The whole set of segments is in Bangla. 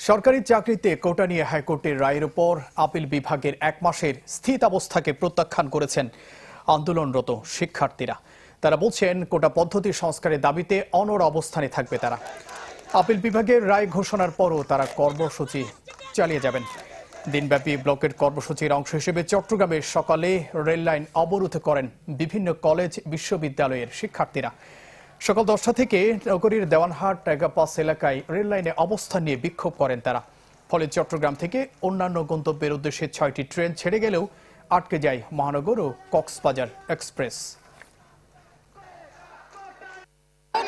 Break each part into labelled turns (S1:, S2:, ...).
S1: সরকারি চাকরিতে কোটা নিয়ে হাইকোর্টের রায়ের উপর আপিল বিভাগের 1 মাসের স্থিতাবস্থাকে প্রত্যাখ্যান করেছেন আন্দোলনরত শিক্ষার্থীরা। তারা বলছেন কোটা পদ্ধতি সংস্কারের দাবিতে অনড় অবস্থানে থাকবে তারা। আপিল বিভাগের রায় ঘোষণার পরও তারা কর্মসূচি চালিয়ে যাবেন। দিনব্যাপী ব্লকের কর্মসূচির অংশ হিসেবে চট্টগ্রামে সকালে রেল লাইন অবরোধ করেন বিভিন্ন কলেজ বিশ্ববিদ্যালয়ের শিক্ষার্থীরা। সকাল 10টা থেকে নগরীর দেওয়ানহাট টাইগার পাস এলাকায় রেল লাইনে অবস্থান নিয়ে বিক্ষোভ করেন তারা। ফলে চট্টগ্রাম থেকে অন্যান্য গন্তব্যের উদ্দেশ্যে 6টি ট্রেন ছেড়ে গেলেও আটকে যায় মহানগর ও কক্সবাজার এক্সপ্রেস।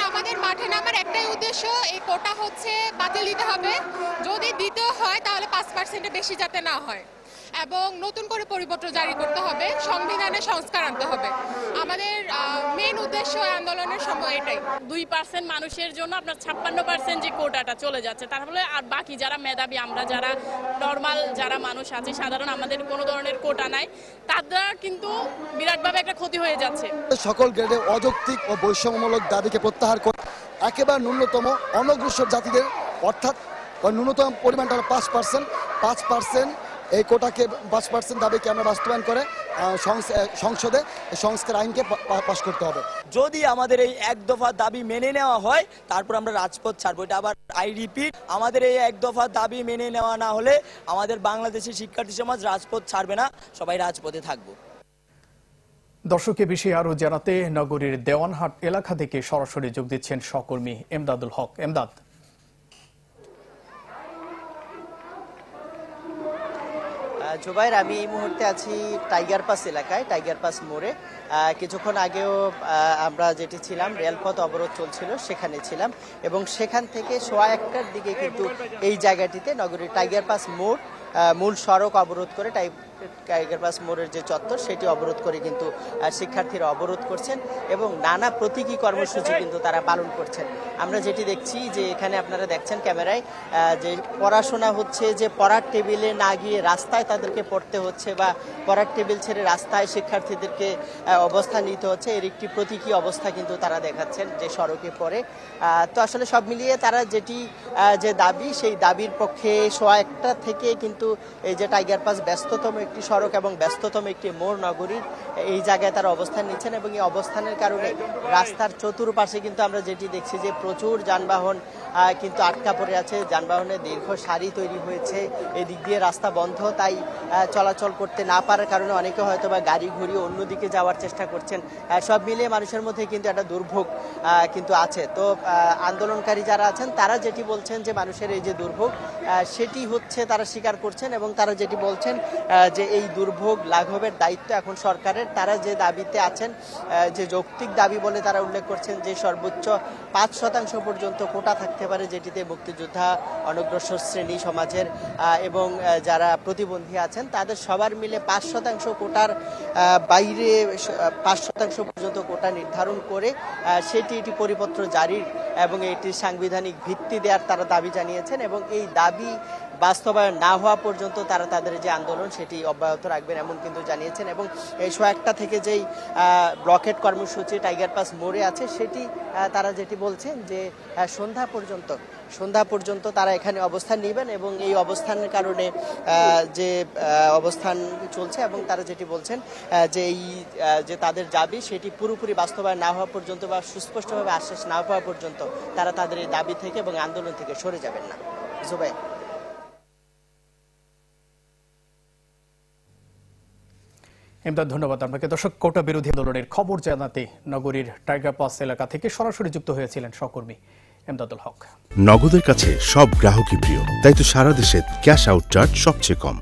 S2: আমাদের মাঠে নামার একটাই উদ্দেশ্য, এই কোটা হচ্ছে বাতিল দিতে হবে। যদি দিতে হয় তাহলে 5% বেশি যাতে না হয় এবং নতুন করে পরিপত্র জারি করতে হবে, সংবিধানে সংস্কার আনতে হবে। আমাদের মেইন উদ্দেশ্য আন্দোলনের সময় এটাই।
S3: 2% মানুষের জন্য আপনার 56% যে কোটাটা চলে যাচ্ছে, তার ফলে আর বাকি যারা মেধাবী, আমরা যারা নর্মাল যারা মানুষ আছে সাধারণ, আমাদের কোনো ধরনের কোটা নাই, তারা কিন্তু বিরাটভাবে একটা ক্ষতি হয়ে যাচ্ছে।
S4: সকল গ্রেডে অযৌক্তিক ও বৈষম্যমূলক দাবিকে প্রত্যাহার করে একেবারে ন্যূনতম অনগ্রসর জাতিদের অর্থাৎ ন্যূনতম পরিমাণটা হলো 5%। এই কোটাকে 5% দাবিকে আমরা বাস্তবায়ন করে সংসদে সংস্কার আইনকে পাশ করতে হবে।
S5: যদি আমাদের এই 1 দফা দাবি মেনে নেওয়া হয় তারপর আমরা রাজপথ ছাড়বো। এটা আবার আই রিপিট, আমাদের এই 1 দফা দাবি মেনে নেওয়া না হলে আমাদের বাংলাদেশের শিক্ষার্থী সমাজ রাজপথ ছাড়বে না, সবাই রাজপথে থাকবো।
S1: দর্শকের বিষয়ে আরো জানাতে নগরীর দেওয়ানহাট এলাকা থেকে সরাসরি যোগ দিচ্ছেন সহকর্মী এমদাদুল হক। এমদাদ,
S6: জুবাইর, আমি এই মুহূর্তে আছি টাইগার পাস এলাকায়, টাইগার পাস মোড়ে। কিছুক্ষণ আগেও আমরা যেটি ছিলাম, রেলপথ অবরোধ চলছিল, সেখানে ছিলাম এবং সেখান থেকে 1:15টার দিকে কিন্তু এই জায়গাটিতে নগরীর টাইগার পাস মোড় মূল সড়ক অবরোধ করে টাইগার পাস মোড়ের যে চত্বর সেটি অবরোধ করে কিন্তু শিক্ষার্থীরা অবরোধ করছেন এবং নানা প্রতীকী কর্মসূচি কিন্তু তারা পালন করছেন। আমরা যেটি দেখছি যে এখানে আপনারা দেখছেন ক্যামেরায় যে পড়াশোনা হচ্ছে, যে পড়ার টেবিলে না গিয়ে রাস্তায় তাদেরকে পড়তে হচ্ছে বা পড়ার টেবিল ছেড়ে রাস্তায় শিক্ষার্থীদেরকে অবস্থান নিতে হচ্ছে, এর একটি প্রতীকী অবস্থা কিন্তু তারা দেখাচ্ছেন যে সড়কে পড়ে। তো আসলে সব মিলিয়ে তারা যেটি যে দাবি, সেই দাবির পক্ষে 1:15 থেকে কিন্তু এই যে টাইগার পাস ব্যস্ততম একটি সড়ক এবং ব্যস্ততম একটি মোড় নগরীর, এই জায়গায় তারা অবস্থান নিচ্ছেন এবং এই অবস্থানের কারণে রাস্তার চতুর্পাশে কিন্তু আমরা যেটি দেখছি যে প্রচুর যানবাহন কিন্তু আটকা পড়ে আছে, যানবাহনের দীর্ঘ সারি তৈরি হয়েছে, এদিক দিয়ে রাস্তা বন্ধ, তাই চলাচল করতে না পারার কারণে অনেকে হয়তো বা গাড়ি ঘুরিয়ে অন্যদিকে যাওয়ার চেষ্টা করছেন। সব মিলিয়ে মানুষের মধ্যে কিন্তু একটা দুর্ভোগ কিন্তু আছে। তো আন্দোলনকারী যারা আছেন তারা যেটি বলছেন যে মানুষের এই যে দুর্ভোগ সেটি হচ্ছে তারা স্বীকার করছেন এবং তারা যেটি বলছেন যে এই দুর্ভোগ লাঘবের দায়িত্ব এখন সরকারের। তারা যে দাবিতে আছেন, যে যৌক্তিক দাবি বলে তারা উল্লেখ করছেন যে সর্বোচ্চ 5% পর্যন্ত কোটা থাকতে পারে, যেটিতে মুক্তিযোদ্ধা, অনগ্রসর শ্রেণী সমাজের এবং যারা প্রতিবন্ধী আছেন তাদের সবার মিলে 5% কোটার বাইরে 5% পর্যন্ত কোটা নির্ধারণ করে এটি পরিপত্র জারির এবং এটি সাংবিধানিক ভিত্তি দেওয়ার তারা দাবি জানিয়েছেন এবং এই দাবি বাস্তবায়ন না হওয়া পর্যন্ত তারা তাদের যে আন্দোলন সেটি অব্যাহত রাখবেন এমন কিন্তু জানিয়েছেন। এবং এই 1:15 থেকে যেই ব্লকেট কর্মসূচি টাইগার পাস মোড়ে আছে সেটি তারা যেটি বলছেন যে সন্ধ্যা পর্যন্ত তারা এখানে অবস্থান নেবেন এবং এই অবস্থানের কারণে যে অবস্থান চলছে এবং তারা যেটি বলছেন যে এই যে তাদের দাবি সেটি পুরোপুরি বাস্তবায়ন না হওয়া পর্যন্ত বা সুস্পষ্টভাবে আশ্বাস না পাওয়া পর্যন্ত তারা তাদের এই দাবি থেকে এবং আন্দোলন থেকে সরে যাবেন না। জুবাই,
S1: এমদাদ, ধন্যবাদ আপনাকে। দর্শক, কোটা বিরোধী আন্দোলনের খবর জানাতে নগরীর টাইগার পাস এলাকা থেকে সরাসরি যুক্ত হয়েছিলেন সহকর্মী এমদাদুল হক।
S7: নগদের কাছে সব গ্রাহকই প্রিয়, তাই তো সারা দেশে ক্যাশ আউট চার্জ সবচেয়ে কম।